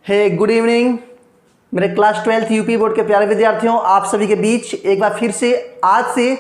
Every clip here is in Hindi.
हे गुड इवनिंग मेरे क्लास 12th यूपी बोर्ड के प्यारे विद्यार्थियों, आप सभी के बीच एक बार फिर से आज से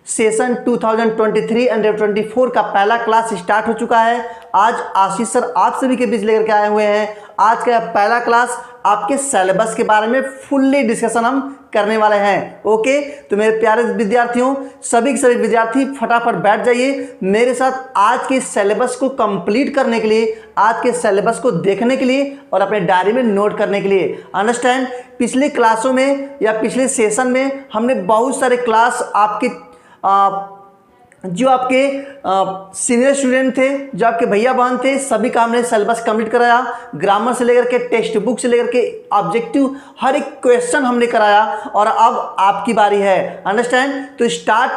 सेशन 2023 अंडर 24 का पहला क्लास स्टार्ट हो चुका है। आज आशीष सर आप सभी के बीच लेकर के आए हुए हैं। आज का पहला क्लास आपके सिलेबस के बारे में फुल्ली डिस्कशन हम करने वाले हैं। ओके, तो मेरे प्यारे विद्यार्थियों, सभी के सभी विद्यार्थी फटाफट बैठ जाइए मेरे साथ आज के सिलेबस को कंप्लीट करने के लिए, आज के सिलेबस को देखने के लिए और अपने डायरी में नोट करने के लिए। अंडरस्टैंड, पिछले क्लासों में या पिछले सेशन में हमने बहुत सारे क्लास आपके जो आपके सीनियर स्टूडेंट थे, जो आपके भैया बहन थे, सभी का हमने सिलेबस कंप्लीट कराया। ग्रामर से लेकर के टेक्स्ट बुक से लेकर के ऑब्जेक्टिव हर एक क्वेश्चन हमने कराया और अब आपकी बारी है। अंडरस्टैंड, तो स्टार्ट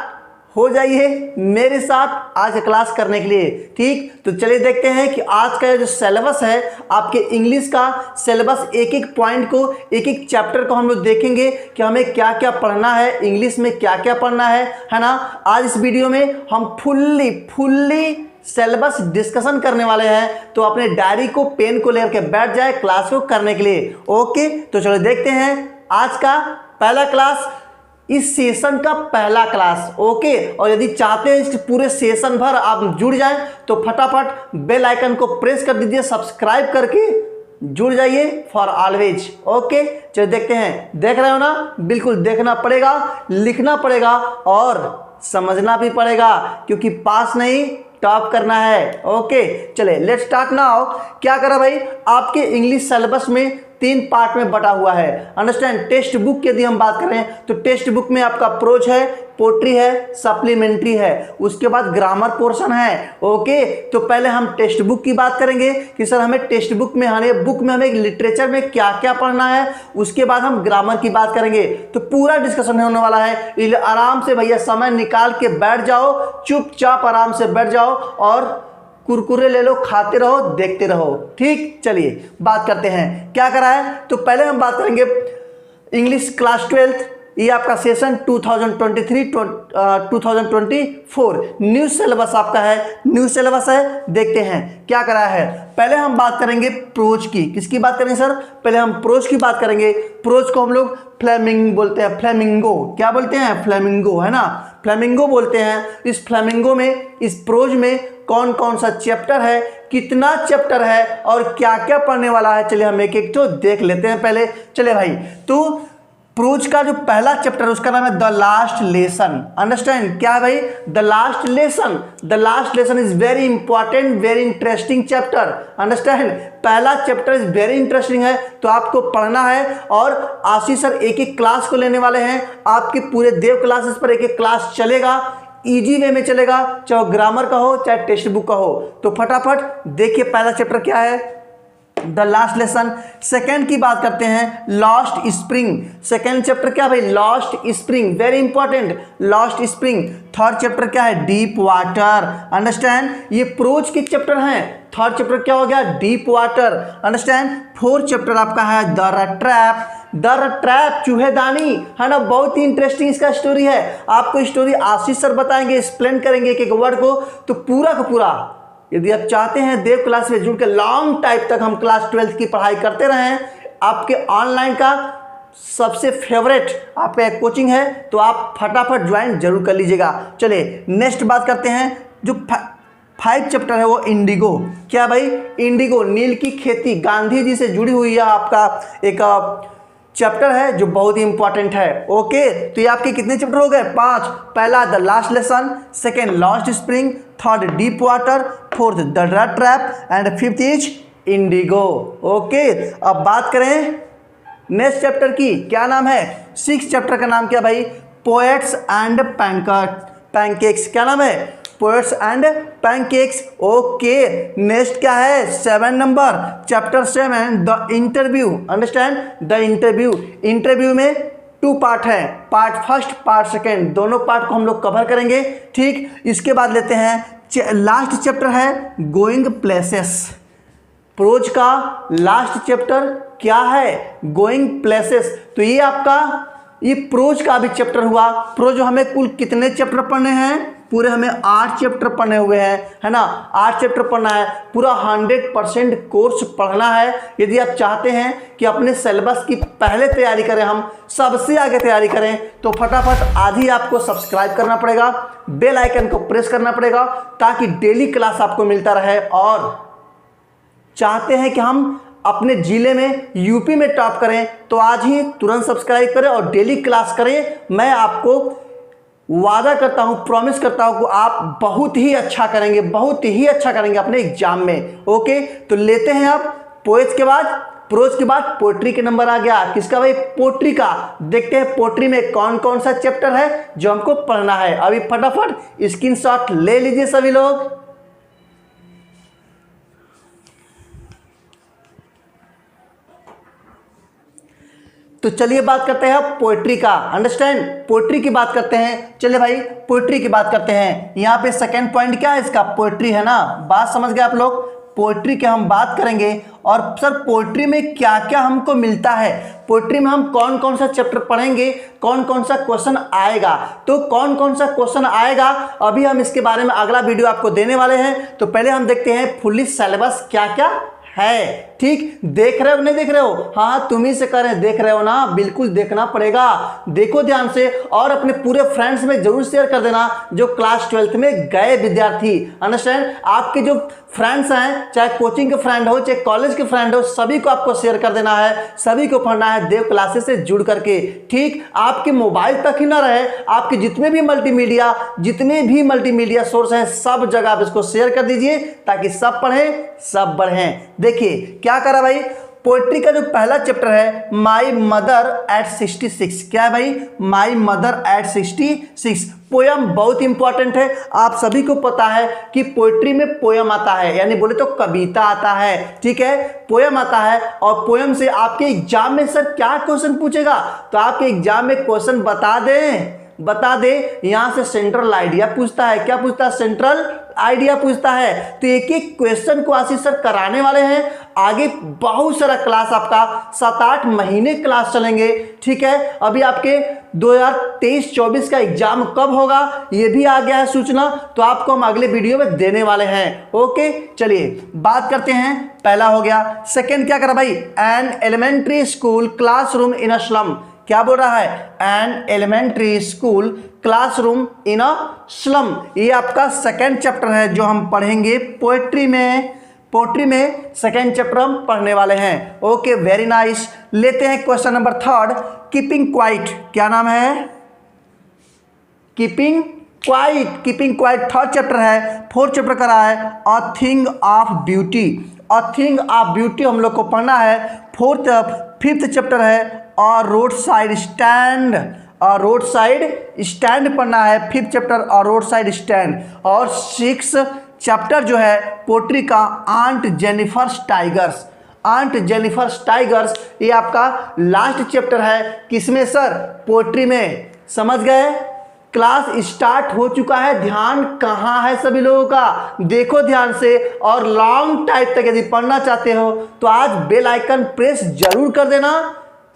हो जाइए मेरे साथ आज क्लास करने के लिए। ठीक, तो चलिए देखते हैं कि आज का जो सिलेबस है आपके इंग्लिश का सिलेबस, एक एक पॉइंट को, एक एक चैप्टर को हम लोग देखेंगे कि हमें क्या क्या पढ़ना है, इंग्लिश में क्या क्या पढ़ना है ना। आज इस वीडियो में हम फुल्ली सिलेबस डिस्कशन करने वाले हैं, तो अपने डायरी को पेन को लेकर के बैठ जाए क्लास को करने के लिए। ओके, तो चलो देखते हैं आज का पहला क्लास, इस सेशन का पहला क्लास। ओके, और यदि चाहते हैं इस पूरे सेशन भर आप जुड़ जाएं तो फटाफट बेल आइकन को प्रेस कर दीजिए, सब्सक्राइब करके जुड़ जाइए फॉर ऑलवेज। ओके, चलिए देखते हैं। देख रहे हो ना, बिल्कुल देखना पड़ेगा, लिखना पड़ेगा और समझना भी पड़ेगा, क्योंकि पास नहीं टॉप करना है। ओके, चले लेट्स स्टार्ट नाउ। क्या करा भाई, आपके इंग्लिश सिलेबस में 3 पार्ट में बटा हुआ है। अंडरस्टैंड, टेक्स्ट बुक की यदि हम बात करें तो टेक्स्ट बुक में आपका प्रोज है, पोट्री है, सप्लीमेंट्री है, उसके बाद ग्रामर पोर्शन है। ओके, तो पहले हम टेक्स्ट बुक की बात करेंगे कि सर हमें टेक्स्ट बुक में हमें लिटरेचर में क्या क्या पढ़ना है, उसके बाद हम ग्रामर की बात करेंगे। तो पूरा डिस्कशन होने वाला है, इसलिए आराम से भैया समय निकाल के बैठ जाओ, चुपचाप आराम से बैठ जाओ और कुरकुरे ले लो, खाते रहो, देखते रहो। ठीक, चलिए बात करते हैं क्या करा है। तो पहले हम बात करेंगे इंग्लिश क्लास 12th, ये आपका सेशन 2023-2024 न्यू सिलेबस आपका है, न्यू सिलेबस है। देखते हैं क्या करा है। पहले हम बात करेंगे प्रोज की। किसकी बात करेंगे सर? पहले हम प्रोज की बात करेंगे। प्रोज को हम लोग फ्लेमिंग बोलते हैं, फ्लेमिंगो। क्या बोलते हैं? फ्लेमिंगो, है ना, फ्लेमिंगो बोलते हैं। इस फ्लेमिंगो में, इस प्रोज में कौन कौन सा चैप्टर है, कितना चैप्टर है और क्या क्या पढ़ने वाला है, चलिए हम एक एक तो देख लेते हैं पहले। चले भाई, तो प्रोज का जो पहला चैप्टर उसका नाम है द लास्ट लेसन। अंडरस्टैंड, क्या है भाई? The last lesson. The last lesson is very important, very interesting chapter. Understand, पहला चैप्टर इज वेरी इंटरेस्टिंग है, तो आपको पढ़ना है। और आशीष सर एक एक क्लास को लेने वाले हैं, आपके पूरे देव क्लासेस पर एक एक क्लास चलेगा, इजी वे में चलेगा, चाहे ग्रामर का हो चाहे टेक्स्ट बुक का हो। तो फटाफट देखिए पहला चैप्टर क्या है, द लास्ट लेसन। सेकेंड की बात करते हैं, लॉस्ट स्प्रिंग। सेकेंड चैप्टर क्या भाई? Lost spring, very important, lost spring. Third chapter क्या है? Deep water. अंडरस्टैंड, ये प्रोज के चैप्टर हैं। थर्ड चैप्टर क्या हो गया? Deep water. Understand, fourth chapter आपका है the rut trap. The rut trap, चूहेदानी, है ना, बहुत ही इंटरेस्टिंग इसका स्टोरी है। आपको स्टोरी आशीष सर बताएंगे, एक्सप्लेन करेंगे एक एक वर्ड को, तो पूरा का पूरा यदि आप चाहते हैं देव क्लास में जुड़ के लॉन्ग टाइम तक हम क्लास 12th की पढ़ाई करते रहें, आपके ऑनलाइन का सबसे फेवरेट आपका एक कोचिंग है, तो आप फटाफट ज्वाइन जरूर कर लीजिएगा। चलिए नेक्स्ट बात करते हैं, जो 5 चैप्टर है वो इंडिगो। क्या भाई? इंडिगो, नील की खेती, गांधी जी से जुड़ी हुई है आपका एक चैप्टर है जो बहुत ही इंपॉर्टेंट है। ओके, तो ये आपके कितने चैप्टर हो गए? 5। पहला the last lesson, second lost spring, third deep water, fourth the rut trap and fifth is indigo. Okay, अब बात करें नेक्स्ट चैप्टर की, क्या नाम है? 6 चैप्टर का नाम क्या भाई? Poets and pancakes. क्या नाम है? Poets and pancakes. Okay, next क्या है? 7 number, chapter 7 the interview. Understand, the interview. Interview में 2 पार्ट है, पार्ट फर्स्ट पार्ट सेकेंड, दोनों पार्ट को हम लोग कवर करेंगे। ठीक, इसके बाद लेते हैं लास्ट चैप्टर है गोइंग प्लेसेस। प्रोज का लास्ट चैप्टर क्या है? Going places. तो ये आपका ये प्रोज का भी चैप्टर हुआ। प्रोज हमें कुल कितने चैप्टर पढ़ने हैं? पूरे हमें 8 चैप्टर पढ़ने हुए हैं, है ना। 8 चैप्टर पढ़ना है, पूरा 100% कोर्स पढ़ना है। यदि आप चाहते हैं कि अपने सिलेबस की पहले तैयारी करें, हम सबसे आगे तैयारी करें, तो फटाफट आज ही आपको सब्सक्राइब करना पड़ेगा, बेल आइकन को प्रेस करना पड़ेगा, ताकि डेली क्लास आपको मिलता रहे। और चाहते हैं कि हम अपने जिले में यूपी में टॉप करें, तो आज ही तुरंत सब्सक्राइब करें और डेली क्लास करें। मैं आपको वादा करता हूं, प्रॉमिस करता हूं कि आप बहुत ही अच्छा करेंगे, बहुत ही अच्छा करेंगे अपने एग्जाम में। ओके, तो लेते हैं आप प्रोज के बाद पोएट्री के नंबर आ गया। किसका भाई? पोएट्री का। देखते हैं पोएट्री में कौन कौन सा चैप्टर है जो हमको पढ़ना है। अभी फटाफट स्क्रीनशॉट ले लीजिए सभी लोग। तो चलिए बात करते हैं पोएट्री का। अंडरस्टैंड, पोएट्री की बात करते हैं। चलिए भाई पोएट्री की बात करते हैं। यहाँ पे सेकंड पॉइंट क्या है इसका? पोएट्री, है ना। बात समझ गए आप लोग? पोएट्री की हम बात करेंगे और सर पोएट्री में क्या क्या हमको मिलता है, पोएट्री में हम कौन कौन सा चैप्टर पढ़ेंगे, कौन कौन सा क्वेश्चन आएगा। तो कौन कौन सा क्वेश्चन आएगा अभी हम इसके बारे में अगला वीडियो आपको देने वाले हैं। तो पहले हम देखते हैं फुल्ली सिलेबस क्या क्या है। ठीक, देख रहे हो नहीं देख रहे हो? हाँ, तुम ही से कर रहे हैं, देख रहे हो ना? बिल्कुल देखना पड़ेगा, देखो ध्यान से, और अपने पूरे फ्रेंड्स में जरूर शेयर कर देना जो क्लास 12th में गए विद्यार्थी। अंडरस्टैंड, आपके जो फ्रेंड्स हैं, चाहे कोचिंग के फ्रेंड हो चाहे कॉलेज के फ्रेंड हो, सभी को आपको शेयर कर देना है, सभी को पढ़ना है देव क्लासेस से जुड़ करके। ठीक, आपके मोबाइल तक ही ना रहे, आपके जितने भी मल्टीमीडिया सोर्स हैं, सब जगह आप इसको शेयर कर दीजिए ताकि सब पढ़ें, सब बढ़ें। देखिए क्या करा भाई, पोएट्री का जो पहला चैप्टर है माई मदर एट 66। क्या है भाई? My mother eight 66। पोयम बहुत इंपॉर्टेंट है। आप सभी को पता है कि पोएट्री में पोयम आता है, यानी बोले तो कविता आता है। ठीक है, पोयम आता है, और पोयम से आपके एग्जाम में सर क्या क्वेश्चन पूछेगा, तो आपके एग्जाम में क्वेश्चन बता दे। यहां से सेंट्रल आइडिया पूछता है। क्या पूछता है? सेंट्रल आइडिया पूछता है। तो एक एक क्वेश्चन को आशीष सर कराने वाले हैं। आगे बहुत सारा क्लास, आपका 7-8 महीने क्लास चलेंगे। ठीक है, अभी आपके 2023-24 का एग्जाम कब होगा ये भी आ गया है सूचना, तो आपको हम अगले वीडियो में देने वाले हैं। ओके, चलिए बात करते हैं। पहला हो गया। सेकंड क्या करा भाई? An elementary school classroom in a slum. क्या बोल रहा है? An elementary school classroom in a slum. ये आपका सेकंड चैप्टर है जो हम पढ़ेंगे पोएट्री में सेकंड चैप्टर हम पढ़ने वाले हैं। Okay, very nice. लेते हैं question number third, keeping quiet. क्या नाम है? कीपिंग क्वाइट थर्ड चैप्टर है। फोर्थ चैप्टर का रहा है a thing of beauty. A thing of beauty हम लोग को पढ़ना है। फिफ्थ चैप्टर है और रोड साइड स्टैंड पढ़ना है। फिफ्थ चैप्टर और रोड साइड स्टैंड। और 6 चैप्टर जो है पोएट्री का आंट जेनिफर्स टाइगर्स। ये आपका लास्ट चैप्टर है। किसमें सर? पोएट्री में। समझ गए? क्लास स्टार्ट हो चुका है। ध्यान कहाँ है सभी लोगों का? देखो ध्यान से, और लॉन्ग टाइम तक यदि पढ़ना चाहते हो तो आज बेल आइकन प्रेस जरूर कर देना,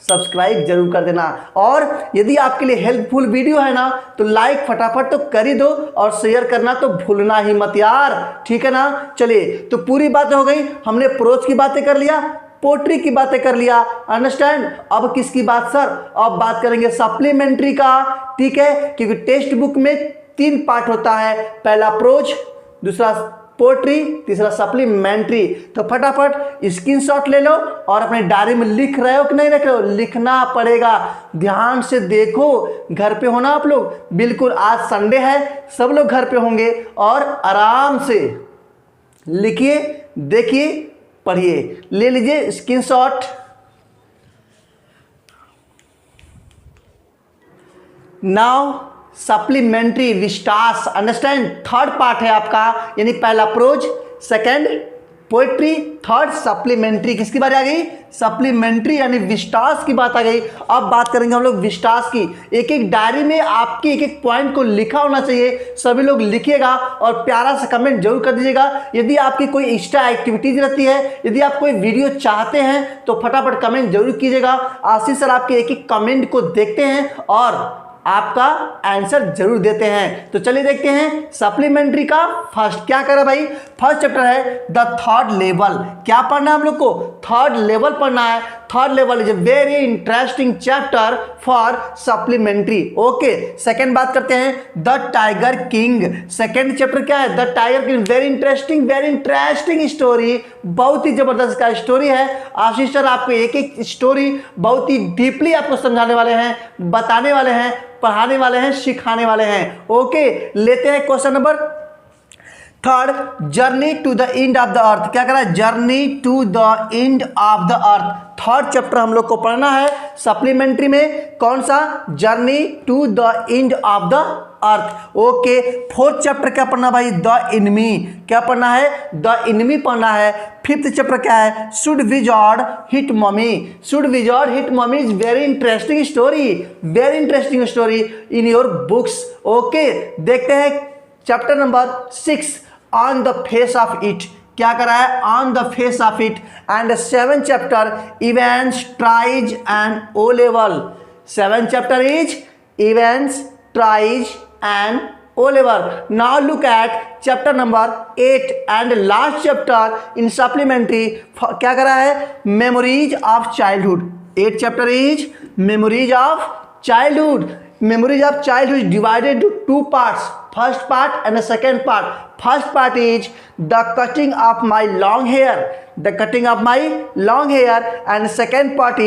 सब्सक्राइब जरूर कर देना, और यदि आपके लिए हेल्पफुल वीडियो है ना तो लाइक फटाफट तो कर ही दो, और शेयर करना तो भूलना ही मत यार। ठीक है ना? चलिए, तो पूरी बातें हो गई। हमने प्रोज की बातें कर लिया, पोएट्री की बातें कर लिया। अंडरस्टैंड? अब किसकी बात सर? अब बात करेंगे सप्लीमेंट्री का। ठीक है, क्योंकि टेक्स्ट बुक में 3 पार्ट होता है, पहला प्रोज, दूसरा पोएट्री, तीसरा सप्लीमेंट्री। तो फटाफट स्क्रीनशॉट ले लो और अपने डायरी में लिख रहे हो कि नहीं लिख रहे हो? लिखना पड़ेगा। ध्यान से देखो, घर पे हो ना आप लोग? बिल्कुल, आज संडे है, सब लोग घर पे होंगे, और आराम से लिखिए, देखिए, पढ़िए। ले लीजिए screenshot. Now supplementary vistas. Understand? Third part है आपका, यानी पहला prose, second poetry, third supplementary. किसकी बात आ गई? सप्लीमेंट्री, यानी विस्टास की बात आ गई। अब बात करेंगे हम लोग विस्टास की। एक एक डायरी में आपके एक एक पॉइंट को लिखा होना चाहिए। सभी लोग लिखिएगा और प्यारा सा कमेंट जरूर कर दीजिएगा। यदि आपकी कोई एक्स्ट्रा एक्टिविटीज रहती है, यदि आप कोई वीडियो चाहते हैं तो फटाफट कमेंट जरूर कीजिएगा। आशीष सर आपके एक एक कमेंट को देखते हैं और आपका आंसर जरूर देते हैं। तो चलिए देखते हैं सप्लीमेंट्री का फर्स्ट क्या करा भाई। फर्स्ट चैप्टर है द थर्ड लेवल। क्या पढ़ना है हम लोग को, थर्ड लेवल पढ़ना है। Third level is a very interesting chapter for supplementary. Okay, second बात करते हैं the tiger king. Second chapter क्या है, the tiger king. Very interesting story, बहुत ही जबरदस्त का स्टोरी है। आशीष सर आपको एक एक स्टोरी बहुत ही डीपली आपको समझाने वाले हैं, बताने वाले हैं, पढ़ाने वाले हैं, सिखाने वाले हैं। ओके, लेते हैं question number third, journey to the end of the earth. क्या करा है, journey to the end of the earth. Third chapter हम लोग को पढ़ना है सप्लीमेंट्री में। कौन सा, journey to the end of the earth. Okay, fourth chapter क्या पढ़ना भाई, द एनिमी। क्या पढ़ना है, द एनिमी पढ़ना है। फिफ्थ चैप्टर क्या है, should wizard hit mommy. Should wizard hit mommy is very interesting story in your books. Okay, देखते हैं chapter number 6 on the face of it. क्या करा है, on the face of it. And 7th chapter events, tries and O level. 7th chapter is events, tries and O level. Now look at chapter number 8 and last chapter in supplementary. क्या करा है, memories of childhood. 8th chapter is memories of childhood. Memories of childhood is divided into two parts. First part and the second part. First part is the cutting of my long hair. The cutting of my long hair. And second part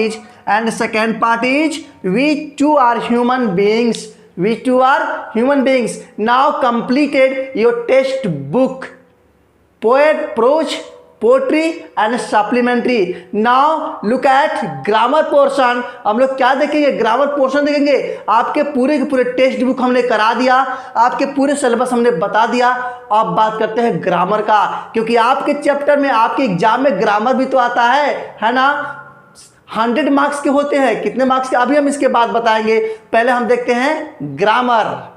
is we too are human beings. We too are human beings. Now completed your textbook, prose, poetry and supplementary. Now look at grammar portion. हम लोग क्या देखेंगे, ग्रामर पोर्शन देखेंगे। आपके पूरे के पूरे टेक्स्ट बुक हमने करा दिया, आपके पूरे सिलेबस हमने बता दिया। अब बात करते हैं ग्रामर का, क्योंकि आपके चैप्टर में, आपके एग्जाम में ग्रामर भी तो आता है ना। 100 मार्क्स के होते हैं, कितने मार्क्स के अभी हम इसके बाद बताएंगे। पहले हम देखते हैं grammar.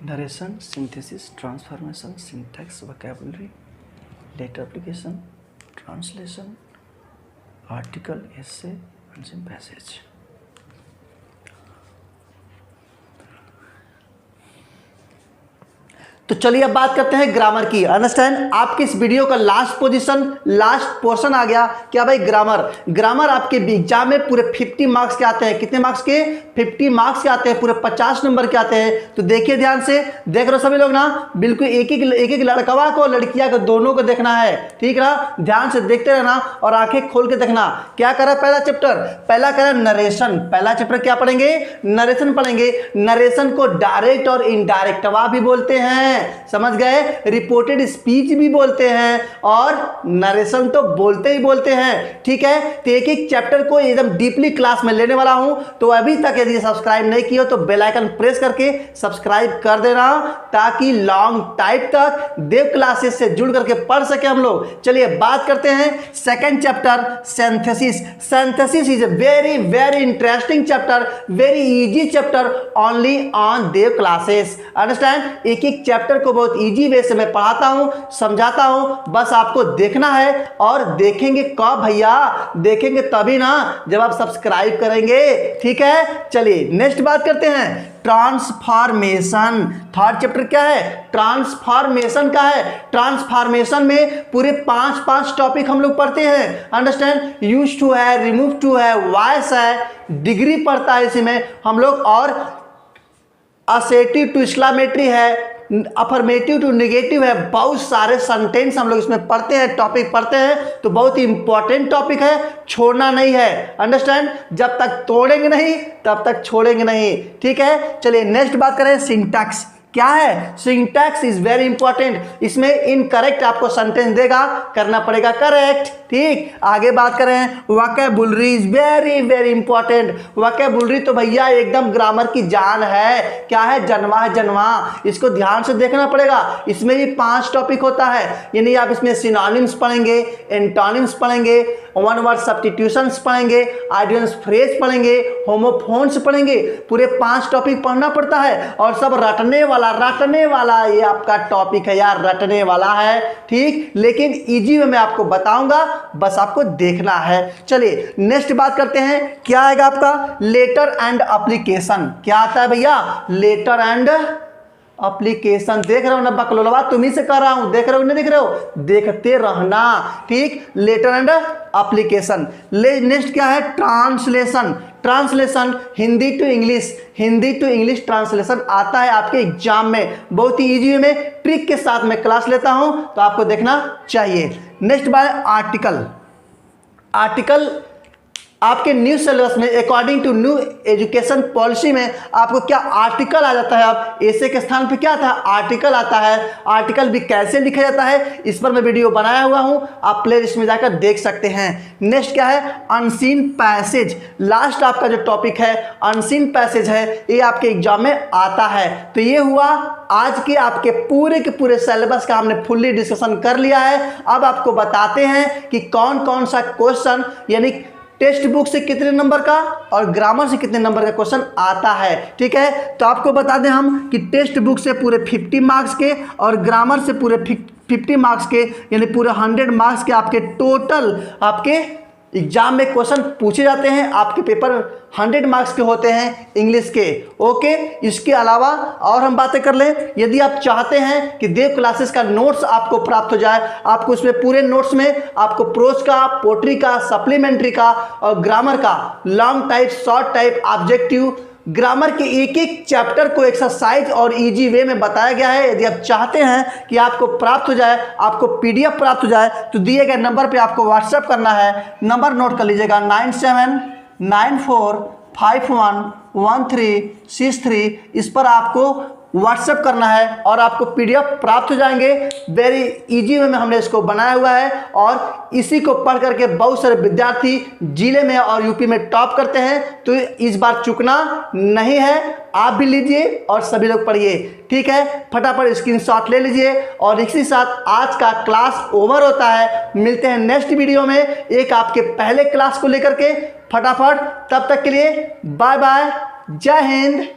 Narration, synthesis, transformation, syntax, vocabulary, letter application, translation, article, essay, and some passage. तो चलिए अब बात करते हैं ग्रामर की। अंडरस्टैंड, आपके इस वीडियो का लास्ट पोर्शन आ गया क्या भाई, ग्रामर आपके एग्जाम में पूरे 50 मार्क्स के आते हैं। कितने मार्क्स के? 50 मार्क्स के आते हैं, पूरे 50 नंबर के आते हैं। तो देखिए ध्यान से, देख रहे हो सभी लोग ना, बिल्कुल एक एक लड़कवा को लड़कियां को दोनों को देखना है, ठीक ना। ध्यान से देखते रहना और आंखें खोल के देखना। क्या करा पहला चैप्टर? पहला करा नरेशन। पहला चैप्टर क्या पढ़ेंगे? नरेशन पढ़ेंगे। नरेशन को डायरेक्ट और इनडायरेक्टवा भी बोलते हैं, समझ गए। रिपोर्टेड स्पीच भी बोलते हैं और नरेशन तो बोलते ही बोलते हैं, ठीक है। तो एक एक चैप्टर को एकदम डीपली क्लास में लेने वाला हूं। तो अभी तक यदि सब्सक्राइब नहीं किया तो बेल आइकन प्रेस करके सब्सक्राइब कर देना, ताकि लॉन्ग टाइम तक देव क्लासेस से जुड़ करके पढ़ सके हम लोग। चलिए बात करते हैं second chapter, synthesis. Synthesis is a very very interesting chapter, very easy chapter only on Dev classes. Understand, एक एक चैप्टर को बहुत इजी वे से मैं पढ़ाता हूं, समझाता हूं। बस आपको देखना है। और देखेंगे कब भैया? देखेंगे तभी ना जब आप सब्सक्राइब करेंगे, ठीक है। चलिए नेक्स्ट बात करते हैं, ट्रांसफॉर्मेशन। थर्ड चैप्टर क्या है? ट्रांसफॉर्मेशन का है। ट्रांसफॉर्मेशन में पूरे 5 टॉपिक हम लोग पढ़ते हैं। अंडरस्टैंड, यूज टू है, रिमूव टू है, वॉइस है, डिग्री पढ़ता है इसी में हम लोग, और असेटिव टू एक्सक्लेमेटरी है, अफर्मेटिव टू नेगेटिव है। बहुत सारे सेंटेंस हम लोग इसमें पढ़ते हैं, टॉपिक पढ़ते हैं। तो बहुत ही इंपॉर्टेंट टॉपिक है, छोड़ना नहीं है। अंडरस्टैंड, जब तक तोड़ेंगे नहीं तब तक छोड़ेंगे नहीं, ठीक है। चलिए नेक्स्ट बात करें, सिंटैक्स। क्या है? Syntax is very important. इसमें इनकरेक्ट आपको सेंटेंस देगा, करना पड़ेगा करेक्ट, ठीक। आगे बात करें, vocabulary is very very important. Vocabulary तो भैया एकदम ग्रामर की जान है। क्या है? जनवा है, जनवा। इसको ध्यान से देखना पड़ेगा। इसमें भी 5 टॉपिक होता है, यानी आप इसमें सिनोनिम्स पढ़ेंगे, एंटोनिम्स पढ़ेंगे, वन वर्ड सब्स्टिट्यूशंस पढ़ेंगे, आइडियल्स फ्रेज पढ़ेंगे, होमोफोन्स पढ़ेंगे। पूरे 5 टॉपिक पढ़ना पड़ता है और सब रटने वाला ये आपका टॉपिक है यार, रटने वाला है, ठीक। लेकिन इजी में मैं आपको बताऊंगा, बस आपको देखना है। चलिए नेक्स्ट बात करते हैं, क्या आएगा आपका? Letter and application. क्या आता है भैया? Letter and application. देख रहे हो ना बकलोलवा, तुम्ही से कर रहा हूं, देख रहे हो नहीं देख रहे हो? देखते रहना, ठीक। Letter and application. नेक्स्ट क्या है? Translation. Translation Hindi to English translation आता है आपके एग्जाम में, बहुत ही इजी में ट्रिक के साथ में क्लास लेता हूं, तो आपको देखना चाहिए। नेक्स्ट बात, आर्टिकल आपके न्यू सिलेबस में according to new education policy में आपको क्या आर्टिकल आ जाता है। अब ऐसे के स्थान पे क्या आता है? आर्टिकल आता है। आर्टिकल भी कैसे लिखा जाता है इस पर मैं वीडियो बनाया हुआ हूं, आप प्ले लिस्ट में जाकर देख सकते हैं। नेक्स्ट क्या है? Unseen passage. लास्ट आपका जो टॉपिक है अनसीन पैसेज है, ये आपके एग्जाम में आता है। तो ये हुआ आज के आपके पूरे सिलेबस का हमने फुल्ली डिस्कशन कर लिया है। अब आपको बताते हैं कि कौन कौन सा क्वेश्चन, यानी टेक्स्ट बुक से कितने नंबर का और ग्रामर से कितने नंबर का क्वेश्चन आता है, ठीक है। तो आपको बता दें हम कि टेक्स्ट बुक से पूरे 50 मार्क्स के और ग्रामर से पूरे 50 मार्क्स के, यानी पूरे 100 मार्क्स के आपके टोटल आपके एग्जाम में क्वेश्चन पूछे जाते हैं। आपके पेपर 100 मार्क्स के होते हैं इंग्लिश के, ओके। इसके अलावा और हम बातें कर लें, यदि आप चाहते हैं कि देव क्लासेस का नोट्स आपको प्राप्त हो जाए, आपको उसमें पूरे नोट्स में आपको प्रोज का, पोट्री का, सप्लीमेंट्री का और ग्रामर का, long type, short type, objective, grammar के एक एक चैप्टर को एक्सरसाइज और इजी वे में बताया गया है। यदि आप चाहते हैं कि आपको प्राप्त हो जाए, आपको पीडीएफ प्राप्त हो जाए, तो दिए गए नंबर पे आपको व्हाट्सएप करना है। नंबर नोट कर लीजिएगा, 9794511363। इस पर आपको व्हाट्सएप करना है और आपको पीडीएफ प्राप्त हो जाएंगे। वेरी इजी वे में हमने इसको बनाया हुआ है और इसी को पढ़ करके बहुत सारे विद्यार्थी जिले में और यूपी में टॉप करते हैं। तो इस बार चूकना नहीं है, आप भी लीजिए और सभी लोग पढ़िए, ठीक है। फटाफट स्क्रीनशॉट ले लीजिए और इसी साथ आज का क्लास ओवर होता है। मिलते हैं नेक्स्ट वीडियो में एक आपके पहले क्लास को लेकर के। फटाफट, तब तक के लिए बाय बाय, जय हिंद।